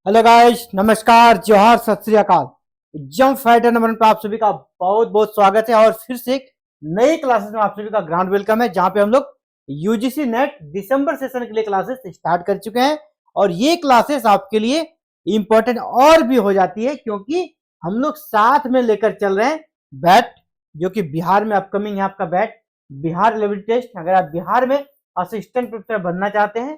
Hello guys, नमस्कार, जोहार, सत श्री अकाल। एग्जाम फाइटर नंबर पर आप सभी का बहुत बहुत स्वागत है और फिर से एक नई क्लासेस में आप सभी का ग्रांड वेलकम है, जहां पे हम लोग यूजीसी नेट दिसंबर सेशन के लिए क्लासेस स्टार्ट कर चुके हैं। और ये क्लासेस आपके लिए इंपॉर्टेंट और भी हो जाती है क्योंकि हम लोग साथ में लेकर चल रहे हैं बैट, जो कि बिहार में अपकमिंग है आपका बैट बिहार लेवल टेस्ट। अगर आप बिहार में असिस्टेंट प्रोफेसर बनना चाहते हैं,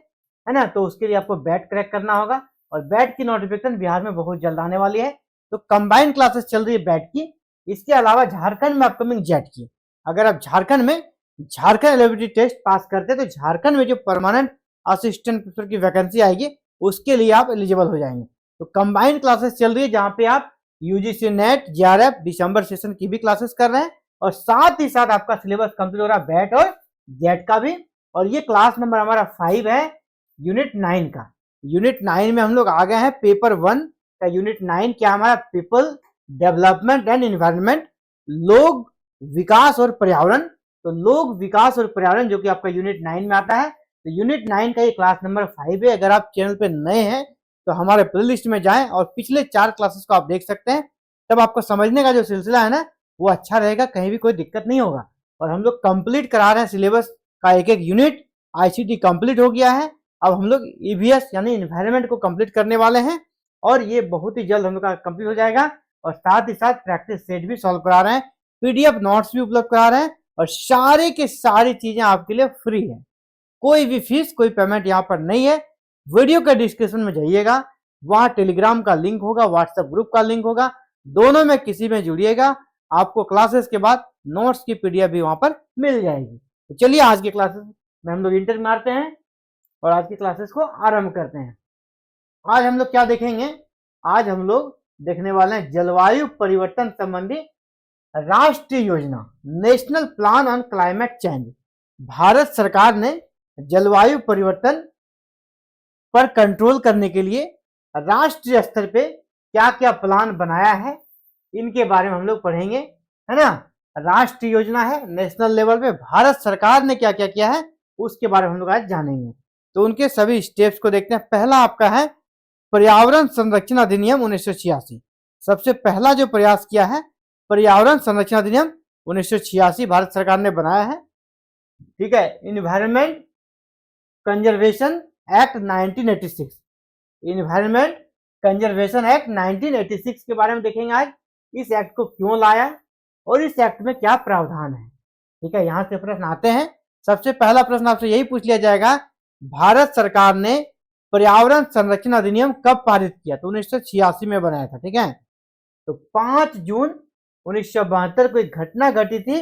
है ना, तो उसके लिए आपको बैट क्रैक करना होगा और बैट की नोटिफिकेशन बिहार में बहुत जल्द आने वाली है। तो कंबाइंड क्लासेस चल रही है बैट की। इसके अलावा झारखंड में अपकमिंग जेट की। अगर आप झारखंड में झारखंड एलिजिबिलिटी टेस्ट पास करते हैं तो झारखंड में जो परमानेंट असिस्टेंट प्रोफेसर की वैकेंसी आएगी उसके लिए आप एलिजिबल हो जाएंगे। तो कंबाइंड क्लासेस चल रही है जहां पे आप यूजीसी नेट जेआरएफ दिसंबर सेशन की भी क्लासेस कर रहे हैं और साथ ही साथ आपका सिलेबस कंप्लीट हो रहा है बैट और जेट का भी। और ये क्लास नंबर हमारा 5 है यूनिट 9 का। यूनिट 9 में हम लोग आ गए हैं पेपर 1 का। यूनिट 9 क्या हमारा पीपल डेवलपमेंट एंड एनवायरनमेंट, लोग विकास और पर्यावरण। तो लोग विकास और पर्यावरण जो कि आपका यूनिट 9 में आता है। तो यूनिट 9 का ये क्लास नंबर 5 है। अगर आप चैनल पे नए हैं तो हमारे प्लेलिस्ट में जाएं और पिछले 4 क्लासेस को आप देख सकते हैं। तब आपको समझने का जो सिलसिला है ना वो अच्छा रहेगा, कहीं भी कोई दिक्कत नहीं होगा। और हम लोग कंप्लीट करा रहे हैं सिलेबस का एक एक यूनिट। आईसीटी कंप्लीट हो गया है, अब हम लोग ईवीएस यानी इन्वायरमेंट को कंप्लीट करने वाले हैं और ये बहुत ही जल्द हम लोग का कंप्लीट हो जाएगा। और साथ ही साथ प्रैक्टिस सेट भी सॉल्व करा रहे हैं, पीडीएफ नोट्स भी उपलब्ध करा रहे हैं और सारे के सारी चीजें आपके लिए फ्री है। कोई भी फीस, कोई पेमेंट यहाँ पर नहीं है। वीडियो के डिस्क्रिप्शन में जाइएगा, वहां टेलीग्राम का लिंक होगा, व्हाट्सएप ग्रुप का लिंक होगा, दोनों में किसी में जुड़िएगा। आपको क्लासेस के बाद नोट्स की पीडीएफ भी वहां पर मिल जाएगी। तो चलिए आज के क्लासेस में हम लोग इंटर मारते हैं और आज की क्लासेस को आरंभ करते हैं। आज हम लोग क्या देखेंगे? आज हम लोग देखने वाले हैं जलवायु परिवर्तन संबंधी राष्ट्रीय योजना, national plan on climate change. Bharat सरकार ने जलवायु परिवर्तन पर कंट्रोल करने के लिए राष्ट्रीय स्तर पे क्या क्या प्लान बनाया है, इनके बारे में हम लोग पढ़ेंगे, है ना। राष्ट्रीय योजना है, नेशनल लेवल पे भारत सरकार ने क्या क्या किया है उसके बारे में हम लोग आज जानेंगे। तो उनके सभी स्टेप्स को देखते हैं। पहला आपका है पर्यावरण संरक्षण अधिनियम 1986। सबसे पहला जो प्रयास किया है पर्यावरण संरक्षण अधिनियम 1986 भारत सरकार ने बनाया है, ठीक है। Environment conservation act 1986, environment conservation act 1986 के बारे में देखेंगे आज। इस एक्ट को क्यों लाया और इस एक्ट में क्या प्रावधान है, ठीक है। यहां से प्रश्न आते हैं। सबसे पहला प्रश्न आपसे यही पूछ लिया जाएगा, भारत सरकार ने पर्यावरण संरक्षण अधिनियम कब पारित किया? तो 1986 में बनाया था, ठीक है। तो 5 जून 1972 को एक घटना घटी थी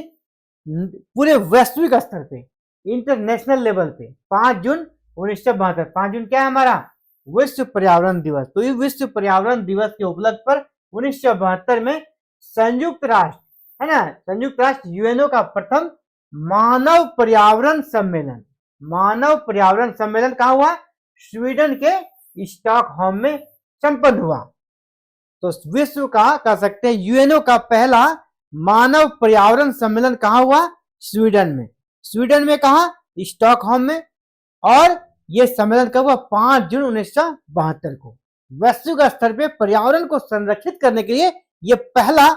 पूरे वैश्विक स्तर पे, इंटरनेशनल लेवल पे। 5 जून 1972, 5 जून क्या है हमारा? विश्व पर्यावरण दिवस। तो ये विश्व पर्यावरण दिवस के उपलक्ष्य पर 1972 में संयुक्त राष्ट्र, है ना, संयुक्त राष्ट्र यूएनओ का प्रथम मानव पर्यावरण सम्मेलन, मानव पर्यावरण सम्मेलन कहाँ हुआ? स्वीडन के स्टॉकहोम में संपन्न हुआ। तो विश्व का कह सकते हैं यूएनओ का पहला मानव पर्यावरण सम्मेलन कहाँ हुआ? स्वीडन में। स्वीडन में कहा? स्टॉकहोम में। और यह सम्मेलन कब हुआ? 5 जून 1972 को। वैश्विक स्तर पे पर्यावरण को संरक्षित करने के लिए यह पहला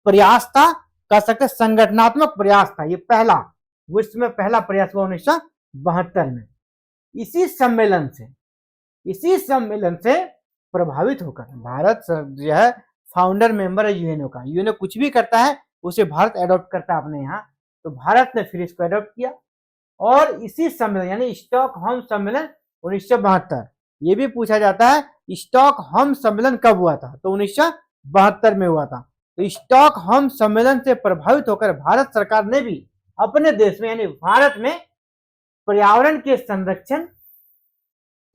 प्रयास था, कह सकते संगठनात्मक प्रयास था। ये पहला विश्व में पहला प्रयास हुआ 1972 में। इसी सम्मेलन से प्रभावित होकर भारत जो है फाउंडर मेंबर है यूएनओ का। यूएनओ कुछ भी करता है उसे भारत एडॉप्ट करता है अपने यहाँ। तो भारत ने फिर इसको एडॉप्ट किया और इसी सम्मेलन यानी स्टॉकहोम सम्मेलन 1972, ये भी पूछा जाता है स्टॉकहोम सम्मेलन कब हुआ था? तो 1972 में हुआ था। तो स्टॉकहोम सम्मेलन से प्रभावित होकर भारत सरकार ने भी अपने देश में यानी भारत में पर्यावरण के संरक्षण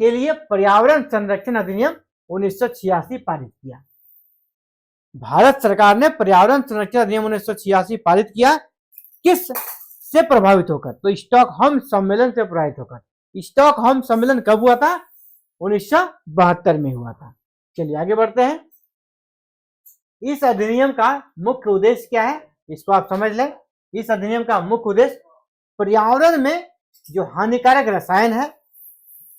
के लिए पर्यावरण संरक्षण अधिनियम 1986 पारित किया। भारत सरकार ने पर्यावरण संरक्षण अधिनियम 1986 पारित किया। किस से प्रभावित होकर? तो स्टॉकहोम सम्मेलन से प्रभावित होकर। स्टॉकहोम सम्मेलन कब हुआ था? 1972 में हुआ था। चलिए आगे बढ़ते हैं। इस अधिनियम का मुख्य उद्देश्य क्या है इसको आप समझ लें। इस अधिनियम का मुख्य उद्देश्य पर्यावरण में जो हानिकारक रसायन है,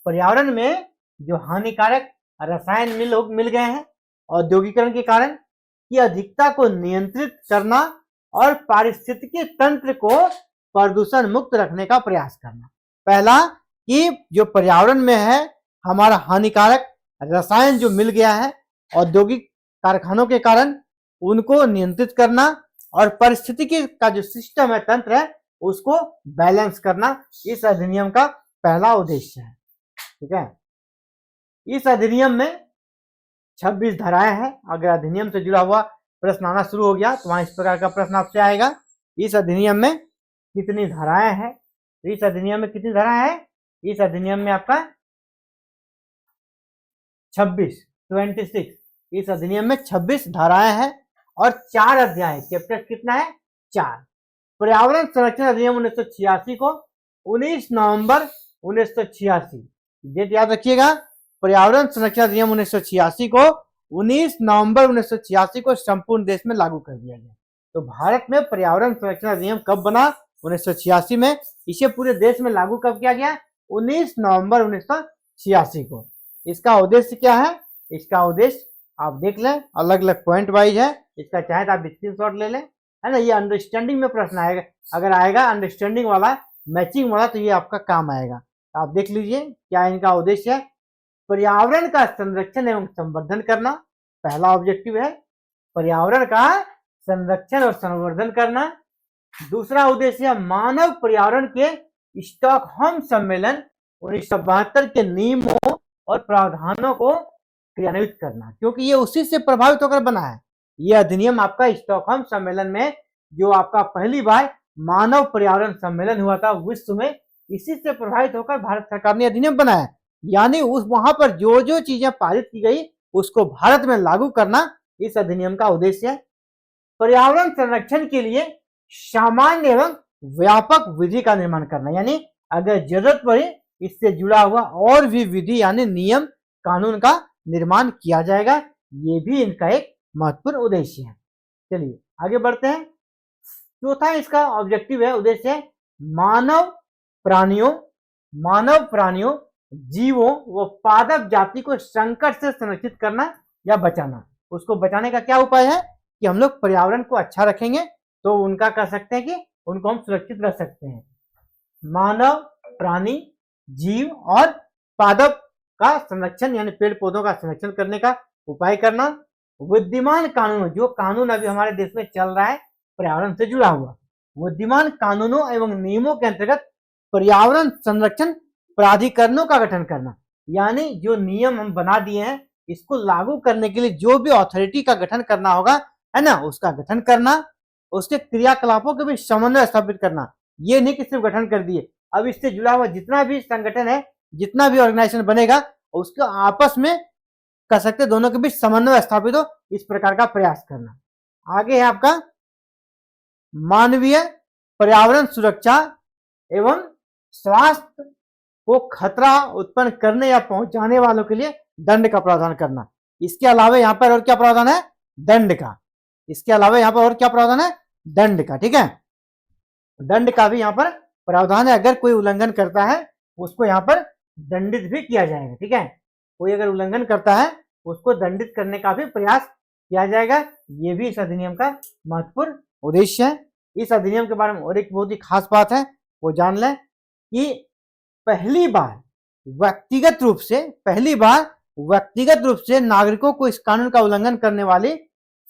पर्यावरण में जो हानिकारक रसायन मिल गए हैं औद्योगिकरण के कारण की अधिकता को नियंत्रित करना और पारिस्थितिकी तंत्र को प्रदूषण मुक्त रखने का प्रयास करना। पहला कि जो पर्यावरण में है हमारा हानिकारक रसायन जो मिल गया है औद्योगिक कारखानों के कारण उनको नियंत्रित करना और पारिस्थितिकी का जो सिस्टम है, तंत्र है, उसको बैलेंस करना इस अधिनियम का पहला उद्देश्य है। ठीक है, इस अधिनियम में 26 धाराएं हैं। अगर अधिनियम से जुड़ा हुआ प्रश्न आना शुरू हो गया तो वहां इस प्रकार का प्रश्न आपसे आएगा, इस अधिनियम में कितनी धाराएं हैं। इस अधिनियम में कितनी धाराएं हैं? इस अधिनियम में आपका 26 इस अधिनियम में 26 धाराएं हैं और 4 अध्याय। चैप्टर कितना है? 4। पर्यावरण संरक्षण अधिनियम 1986 को 19 नवंबर 1986, डेट याद रखिएगा, पर्यावरण संरक्षण अधिनियम 1986 को 19 नवंबर 1986 को संपूर्ण देश में लागू कर दिया गया। तो भारत में पर्यावरण संरक्षण अधिनियम कब बना? 1986 में। इसे पूरे देश में लागू कब किया गया? 19 नवंबर 1986 को। इसका उद्देश्य क्या है? इसका उद्देश्य आप देख लें, अलग अलग पॉइंट वाइज है, इसका चाहे तो आप स्क्रीनशॉट ले लें, है ना। ये अंडरस्टैंडिंग में प्रश्न आएगा, अगर आएगा अंडरस्टैंडिंग वाला, मैचिंग वाला, तो ये आपका काम आएगा। आप देख लीजिए क्या इनका उद्देश्य है। पर्यावरण का संरक्षण एवं संवर्धन करना पहला ऑब्जेक्टिव है, पर्यावरण का संरक्षण और संवर्धन करना। दूसरा उद्देश्य है मानव पर्यावरण के स्टॉकहोम सम्मेलन 1972 के नियमों और प्रावधानों को क्रियान्वित करना, क्योंकि ये उसी से प्रभावित होकर बना है। यह अधिनियम आपका स्टॉकहोम सम्मेलन में जो आपका पहली बार मानव पर्यावरण सम्मेलन हुआ था विश्व में, इसी से प्रभावित होकर भारत सरकार ने अधिनियम बनाया। यानी उस वहां पर जो जो चीजें पारित की गई उसको भारत में लागू करना इस अधिनियम का उद्देश्य है। पर्यावरण संरक्षण के लिए सामान्य एवं व्यापक विधि का निर्माण करना, यानी अगर जरूरत पड़े इससे जुड़ा हुआ और भी विधि यानी नियम कानून का निर्माण किया जाएगा। ये भी इनका एक महत्वपूर्ण उद्देश्य है। चलिए आगे बढ़ते हैं। चौथा इसका ऑब्जेक्टिव है, उद्देश्य है मानव प्राणियों जीवों व पादप जाति को संकट से संरक्षित करना या बचाना। उसको बचाने का क्या उपाय है कि हम लोग पर्यावरण को अच्छा रखेंगे तो उनका कह सकते हैं कि उनको हम सुरक्षित रख सकते हैं। मानव प्राणी जीव और पादप का संरक्षण यानी पेड़ पौधों का संरक्षण करने का उपाय करना। विद्यमान कानूनों, जो कानून अभी हमारे देश में चल रहा है पर्यावरण से जुड़ा हुआ, विद्यमान कानूनों एवं नियमों के अंतर्गत पर्यावरण संरक्षण प्राधिकरणों का गठन करना, यानी जो नियम हम बना दिए हैं इसको लागू करने के लिए जो भी अथॉरिटी का गठन करना होगा, है ना, उसका गठन करना, उसके क्रियाकलापों के भी समन्वय स्थापित करना। ये नहीं कि सिर्फ गठन कर दिए, अब इससे जुड़ा हुआ जितना भी संगठन है, जितना भी ऑर्गेनाइजेशन बनेगा उसको आपस में कर सकते दोनों के बीच समन्वय स्थापित हो, इस प्रकार का प्रयास करना। आगे है आपका मानवीय पर्यावरण सुरक्षा एवं स्वास्थ्य को खतरा उत्पन्न करने या पहुंचाने वालों के लिए दंड का प्रावधान करना। इसके अलावा यहाँ पर और क्या प्रावधान है? दंड का। इसके अलावा यहाँ पर और क्या प्रावधान है? दंड का। ठीक है, दंड का भी यहाँ पर प्रावधान है। अगर कोई उल्लंघन करता है उसको यहाँ पर दंडित भी किया जाएगा। ठीक है, कोई अगर उल्लंघन करता है उसको दंडित करने का भी प्रयास किया जाएगा। ये भी इस अधिनियम का महत्वपूर्ण उद्देश्य है। इस अधिनियम के बारे में और एक बहुत ही खास बात है, वो जान लें कि पहली बार व्यक्तिगत रूप से नागरिकों को इस कानून का उल्लंघन करने वाली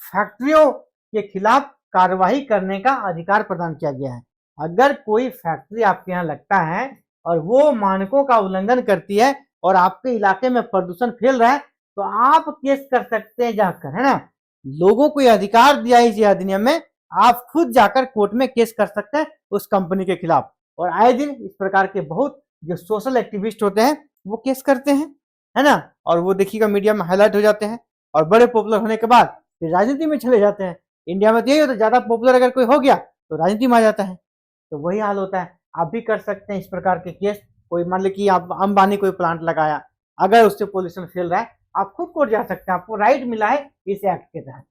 फैक्ट्रियों के खिलाफ कार्रवाई करने का अधिकार प्रदान किया गया है। अगर कोई फैक्ट्री आपके यहाँ लगता है और वो मानकों का उल्लंघन करती है और आपके इलाके में प्रदूषण फैल रहा है तो आप केस कर सकते हैं जाकर, है ना। लोगों को यह अधिकार दिया है इस अधिनियम में, आप खुद जाकर कोर्ट में केस कर सकते हैं उस कंपनी के खिलाफ। और आए दिन इस प्रकार के बहुत जो सोशल एक्टिविस्ट होते हैं वो केस करते हैं, है ना, और वो देखिएगा मीडिया में हाईलाइट हो जाते हैं और बड़े पॉपुलर होने के बाद फिर राजनीति में चले जाते हैं। इंडिया में तो यही होता है, ज्यादा पॉपुलर अगर कोई हो गया तो राजनीति में आ जाता है। तो वही हाल होता है, आप भी कर सकते हैं इस प्रकार के केस। कोई मान ली कि आप अंबानी कोई प्लांट लगाया, अगर उससे पोल्यूशन फैल रहा है आप खुद कोर्ट जा सकते हैं, आपको राइट मिला है इस एक्ट के तहत।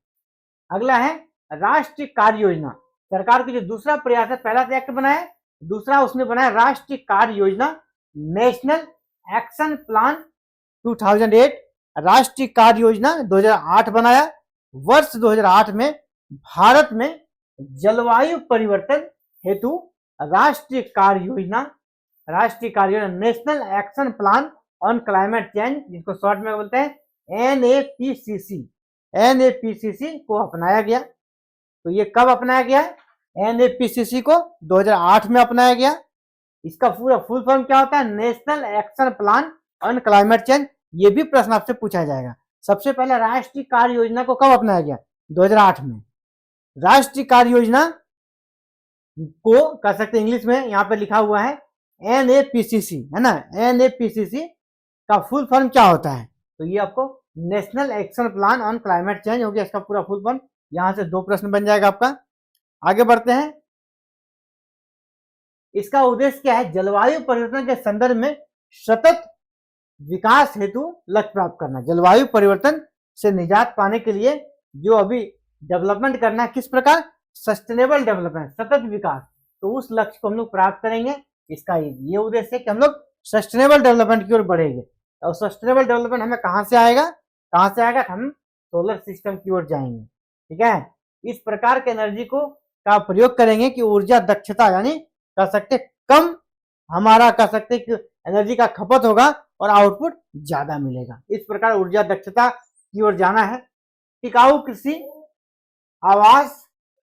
अगला है राष्ट्रीय कार्य योजना। सरकार की जो दूसरा प्रयास है, पहला तो एक्ट बनाया, दूसरा उसने बनाया राष्ट्रीय कार्य योजना, नेशनल एक्शन प्लान 2008 राष्ट्रीय कार्य योजना 2008 बनाया। वर्ष 2008 में भारत में जलवायु परिवर्तन हेतु राष्ट्रीय कार्य योजना national action plan on climate change, जिसको शॉर्ट में बोलते हैं एनएपीसीसी को अपनाया गया। तो ये कब अपनाया गया? एनएपीसीसी को 2008 में अपनाया गया। इसका पूरा फुल फॉर्म क्या होता है? National action plan on climate change. ये भी प्रश्न आपसे पूछा जाएगा। सबसे पहले राष्ट्रीय कार्य योजना को कब अपनाया गया? 2008 में। राष्ट्रीय कार्य योजना को कह सकते इंग्लिश में यहाँ पे लिखा हुआ है एनएपीसीसी, है ना। एनएपीसीसी का फुल फॉर्म क्या होता है? तो ये आपको national action plan on climate change हो गया इसका पूरा फुल फॉर्म। यहां से 2 प्रश्न बन जाएगा आपका। आगे बढ़ते हैं। इसका उद्देश्य क्या है? जलवायु परिवर्तन के संदर्भ में सतत विकास हेतु लक्ष्य प्राप्त करना। जलवायु परिवर्तन से निजात पाने के लिए जो अभी डेवलपमेंट करना है, किस प्रकार? सस्टेनेबल डेवलपमेंट, सतत विकास। तो उस लक्ष्य को हम लोग प्राप्त करेंगे। इसका ये उद्देश्य है कि हम लोग सस्टेनेबल डेवलपमेंट की ओर बढ़ेंगे। और सस्टेनेबल डेवलपमेंट हमें कहां से आएगा? हम सोलर सिस्टम की ओर जाएंगे। ठीक है। इस प्रकार के एनर्जी को का प्रयोग करेंगे कि ऊर्जा दक्षता, यानी कह सकते कम हमारा कह सकते कि एनर्जी का खपत होगा और आउटपुट ज्यादा मिलेगा। इस प्रकार ऊर्जा दक्षता की ओर जाना है। टिकाऊ कृषि, आवास,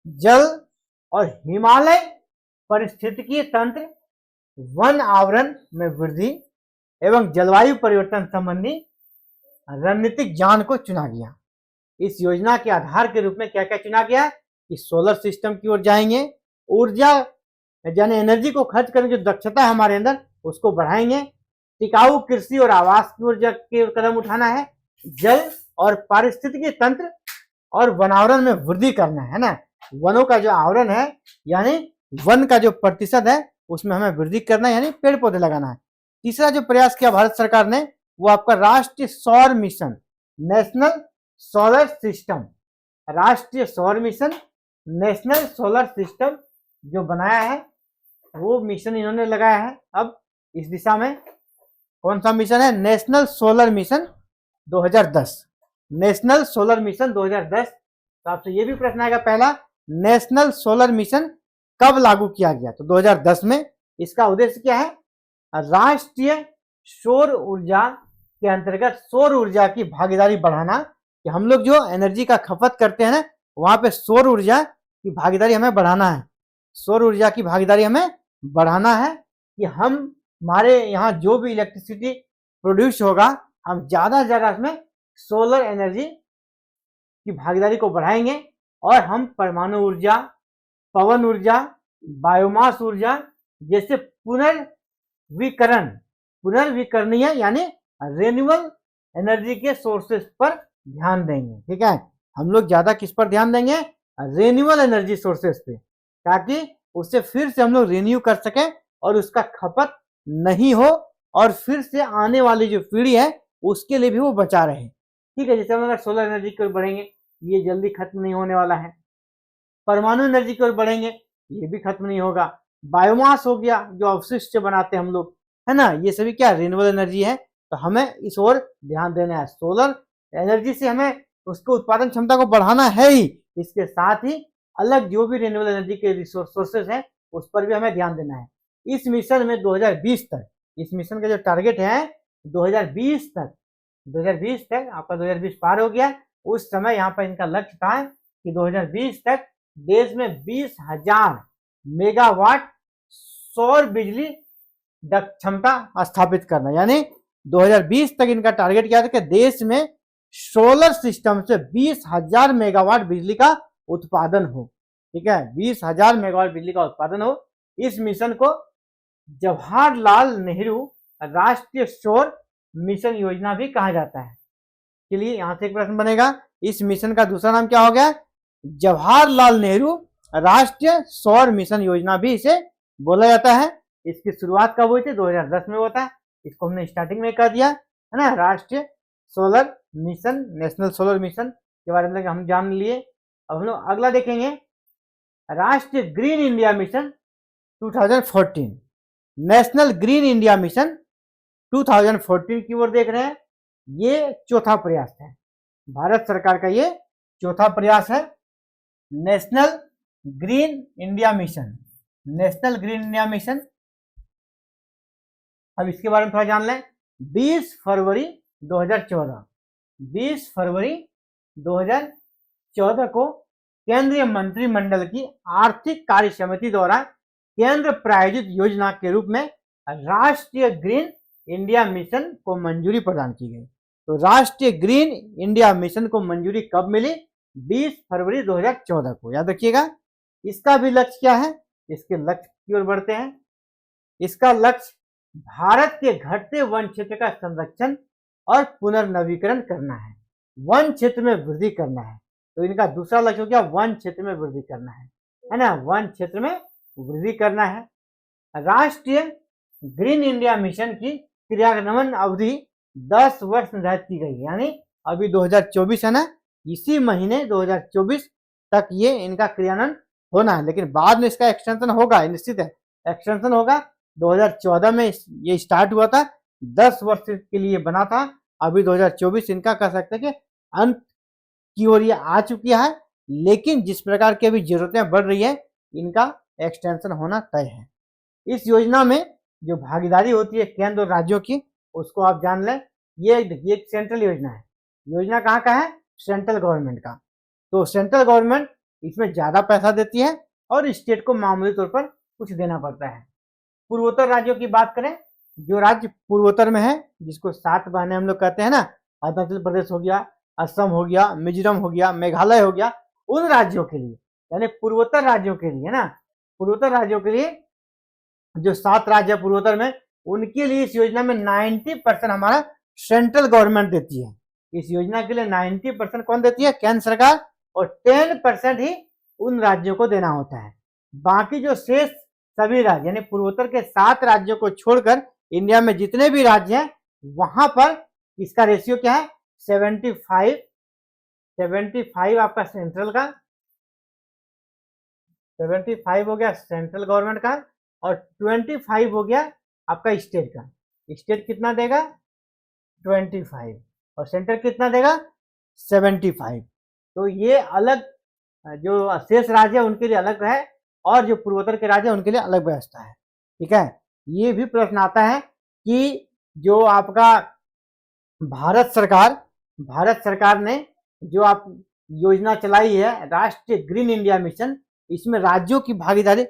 जल और हिमालय पारिस्थितिकीय तंत्र, वन आवरण में वृद्धि एवं जलवायु परिवर्तन संबंधी रणनीतिक ज्ञान को चुना गया। इस योजना के आधार के रूप में क्या क्या चुना गया? कि सोलर सिस्टम की ओर जाएंगे, ऊर्जा यानी एनर्जी को खर्च करने की जो दक्षता है हमारे अंदर उसको बढ़ाएंगे, टिकाऊ कृषि और आवास की ओर कदम उठाना है, जल और पारिस्थितिकीय तंत्र और वनावरण में वृद्धि करना है ना। वनों का जो आवरण है यानी वन का जो प्रतिशत है उसमें हमें वृद्धि करना है, यानी पेड़ पौधे लगाना है। तीसरा जो प्रयास किया भारत सरकार ने वो आपका राष्ट्रीय सौर मिशन, नेशनल सोलर सिस्टम। राष्ट्रीय सौर मिशन, नेशनल सोलर सिस्टम जो बनाया है वो मिशन इन्होंने लगाया है। अब इस दिशा में कौन सा मिशन है? National solar mission 2010। National solar mission 2010। तो आपसे ये भी प्रश्न आएगा पहला, नेशनल सोलर मिशन कब लागू किया गया? तो 2010 में। इसका उद्देश्य क्या है? राष्ट्रीय सौर ऊर्जा के अंतर्गत सौर ऊर्जा की भागीदारी बढ़ाना, कि हम लोग जो एनर्जी का खपत करते हैं ना वहां पे सौर ऊर्जा की भागीदारी हमें बढ़ाना है। सौर ऊर्जा की भागीदारी हमें बढ़ाना है कि हम हमारे यहाँ जो भी इलेक्ट्रिसिटी प्रोड्यूस होगा हम ज्यादा से ज्यादा उसमें सोलर एनर्जी की भागीदारी को बढ़ाएंगे और हम परमाणु ऊर्जा, पवन ऊर्जा, बायोमास ऊर्जा जैसे पुनर्विकरणीय यानी रेन्यूएबल एनर्जी के सोर्सेस पर ध्यान देंगे। ठीक है। हम लोग ज्यादा किस पर ध्यान देंगे? रेन्यूएबल एनर्जी सोर्सेस पे, ताकि उससे फिर से हम लोग रिन्यू कर सकें और उसका खपत नहीं हो और फिर से आने वाली जो पीढ़ी है उसके लिए भी वो बचा रहे। ठीक है। जैसे हम अगर सोलर एनर्जी की ओर बढ़ेंगे ये जल्दी खत्म नहीं होने वाला है। परमाणु एनर्जी की ओर बढ़ेंगे ये भी खत्म नहीं होगा। बायोमास हो गया जो अवशिष्ट बनाते हैं हम लोग, है ना, ये सभी क्या रिन्यूएबल एनर्जी है। तो हमें इस ओर ध्यान देना है। सोलर एनर्जी से हमें उसको उत्पादन क्षमता को बढ़ाना है ही, इसके साथ ही अलग जो भी रिन्यूएबल एनर्जी के सोर्सेस हैं उस पर भी हमें ध्यान देना है। इस मिशन में 2020 तक, इस मिशन का जो टारगेट है 2020 तक आपका 2020 पार हो गया। उस समय यहाँ पर इनका लक्ष्य था कि 2020 तक देश में 20,000 मेगावाट सौर बिजली क्षमता स्थापित करना, यानी 2020 तक इनका टारगेट क्या था कि देश में सोलर सिस्टम से 20,000 मेगावाट बिजली का उत्पादन हो। ठीक है, 20,000 मेगावाट बिजली का उत्पादन हो। इस मिशन को जवाहरलाल नेहरू राष्ट्रीय सौर मिशन योजना भी कहा जाता है। चलिए यहां से एक प्रश्न बनेगा, इस मिशन का दूसरा नाम क्या हो गया? जवाहरलाल नेहरू राष्ट्रीय सौर मिशन योजना भी इसे बोला जाता है। इसकी शुरुआत कब हुई थी? 2010 में होता है। इसको हमने स्टार्टिंग में कर दिया है ना। राष्ट्रीय solar mission, national solar mission के बारे में हम जान लिए। अब हम लोग अगला देखेंगे, राष्ट्रीय green India mission 2014, national green India mission 2014 की ओर देख रहे हैं। ये चौथा प्रयास है, भारत सरकार का ये चौथा प्रयास है। National green India mission, national green India mission. अब इसके बारे में थोड़ा जान लें। 20 फरवरी 2014, 20 फरवरी 2014 को केंद्रीय मंत्रिमंडल की आर्थिक कार्य समिति द्वारा केंद्र प्रायोजित योजना के रूप में राष्ट्रीय ग्रीन इंडिया मिशन को मंजूरी प्रदान की गई। तो राष्ट्रीय ग्रीन इंडिया मिशन को मंजूरी कब मिली? 20 फरवरी 2014 को। याद रखिएगा। इसका भी लक्ष्य क्या है? इसके लक्ष्य की ओर बढ़ते हैं। इसका लक्ष्य भारत के घटते वन क्षेत्र का संरक्षण और पुनर्नवीकरण करना है, वन क्षेत्र में वृद्धि करना है। तो इनका दूसरा लक्ष्य हो गया वन क्षेत्र में वृद्धि करना है ना, वन क्षेत्र में वृद्धि करना है। राष्ट्रीय ग्रीन इंडिया मिशन की क्रियान्वयन अवधि 10 वर्ष निर्धारित की गई, यानी अभी 2024 है ना, इसी महीने 2024 तक ये इनका क्रियान्वयन होना है, लेकिन बाद में इसका एक्सटेंशन होगा, निश्चित है एक्सटेंशन होगा। 2014 में ये स्टार्ट हुआ था, 10 वर्ष के लिए बना था। अभी 2024 इनका कह सकते हैं कि अंत की ओर ये आ चुकी है, लेकिन जिस प्रकार की अभी जरूरतें बढ़ रही है इनका एक्सटेंशन होना तय है। इस योजना में जो भागीदारी होती है केंद्र और राज्यों की, उसको आप जान लें। ये एक सेंट्रल योजना है। योजना कहाँ का है? सेंट्रल गवर्नमेंट का। तो सेंट्रल गवर्नमेंट इसमें ज्यादा पैसा देती है और स्टेट को मामूली तौर पर कुछ देना पड़ता है। पूर्वोत्तर राज्यों की बात करें, जो राज्य पूर्वोत्तर में है, जिसको 7 बहनें हम लोग कहते हैं ना, अरुणाचल प्रदेश हो गया, असम हो गया, मिजोरम हो गया, मेघालय हो गया, उन राज्यों के लिए, यानी पूर्वोत्तर राज्यों के लिए ना, पूर्वोत्तर राज्यों के लिए जो 7 राज्य पूर्वोत्तर में, उनके लिए इस योजना में 90% हमारा सेंट्रल गवर्नमेंट देती है। इस योजना के लिए 90% कौन देती है? केंद्र सरकार, और 10% ही उन राज्यों को देना होता है। बाकी जो शेष सभी राज्य, यानी पूर्वोत्तर के 7 राज्यों को छोड़कर इंडिया में जितने भी राज्य हैं, वहां पर इसका रेशियो क्या है? 75 आपका सेंट्रल का, 75 हो गया सेंट्रल गवर्नमेंट का, और 25 हो गया आपका स्टेट का। स्टेट कितना देगा? 25, और सेंटर कितना देगा? 75। तो ये अलग, जो शेष राज्य है उनके लिए अलग है, और जो पूर्वोत्तर के राज्य है उनके लिए अलग व्यवस्था है। ठीक है। ये भी प्रश्न आता है कि जो आपका भारत सरकार ने जो आप योजना चलाई है राष्ट्रीय ग्रीन इंडिया मिशन, इसमें राज्यों की भागीदारी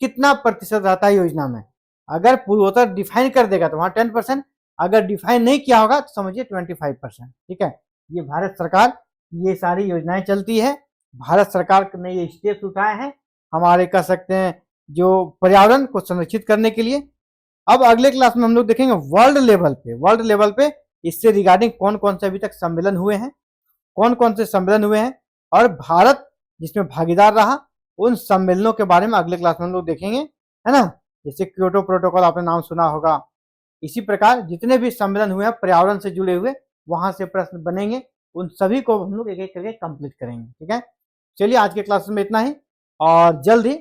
कितना प्रतिशत रहता है योजना में? अगर पूर्वोत्तर डिफाइन कर देगा तो वहां 10%, अगर डिफाइन नहीं किया होगा तो समझिए 25%। ठीक है। ये भारत सरकार, ये सारी योजनाएं चलती है। भारत सरकार ने ये स्टेप्स उठाए हैं हमारे, कह सकते हैं, जो पर्यावरण को संरक्षित करने के लिए। अब अगले क्लास में हम लोग देखेंगे वर्ल्ड लेवल पे इससे रिगार्डिंग कौन कौन से अभी तक सम्मेलन हुए हैं, और भारत जिसमें भागीदार रहा, उन सम्मेलनों के बारे में अगले क्लास में हम लोग देखेंगे, है ना। जैसे क्योटो प्रोटोकॉल आपने नाम सुना होगा, इसी प्रकार जितने भी सम्मेलन हुए हैं पर्यावरण से जुड़े हुए, वहां से प्रश्न बनेंगे, उन सभी को हम लोग एक एक करके कंप्लीट करेंगे। ठीक है। चलिए आज के क्लास में इतना ही, और जल्द ही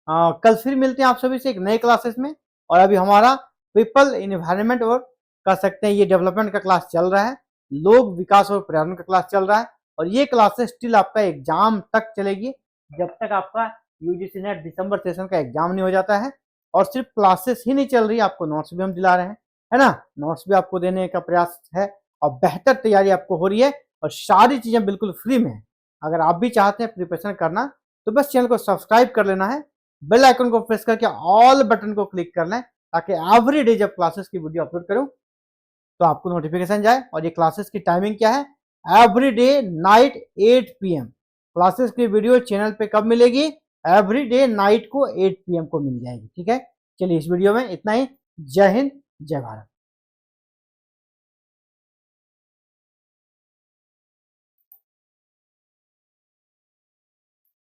कल फिर मिलते हैं आप सभी से एक नए क्लासेस में। और अभी हमारा पीपल इन्वायरमेंट और कह सकते हैं ये डेवलपमेंट का क्लास चल रहा है, लोक विकास और पर्यावरण का क्लास चल रहा है, और ये क्लासेस स्टिल आपका एग्जाम तक चलेगी, जब तक आपका यूजीसी नेट दिसंबर सेशन का एग्जाम नहीं हो जाता है। और सिर्फ क्लासेस ही नहीं चल रही, आपको नोट्स भी हम दिला रहे हैं, है ना। नोट्स भी आपको देने का प्रयास है, और बेहतर तैयारी आपको हो रही है, और सारी चीजें बिल्कुल फ्री में है। अगर आप भी चाहते हैं प्रिपरेशन करना, तो बस चैनल को सब्सक्राइब कर लेना है, बेल आइकन को प्रेस करके ऑल बटन को क्लिक कर लें, ताकि एवरी डे जब क्लासेस की वीडियो अपलोड करूं तो आपको नोटिफिकेशन जाए। और ये क्लासेस की टाइमिंग क्या है? Every day night 8 PM classes की वीडियो चैनल पे कब मिलेगी? एवरी डे नाइट को 8 PM को मिल जाएगी। ठीक है। चलिए इस वीडियो में इतना ही। जय हिंद, जय भारत।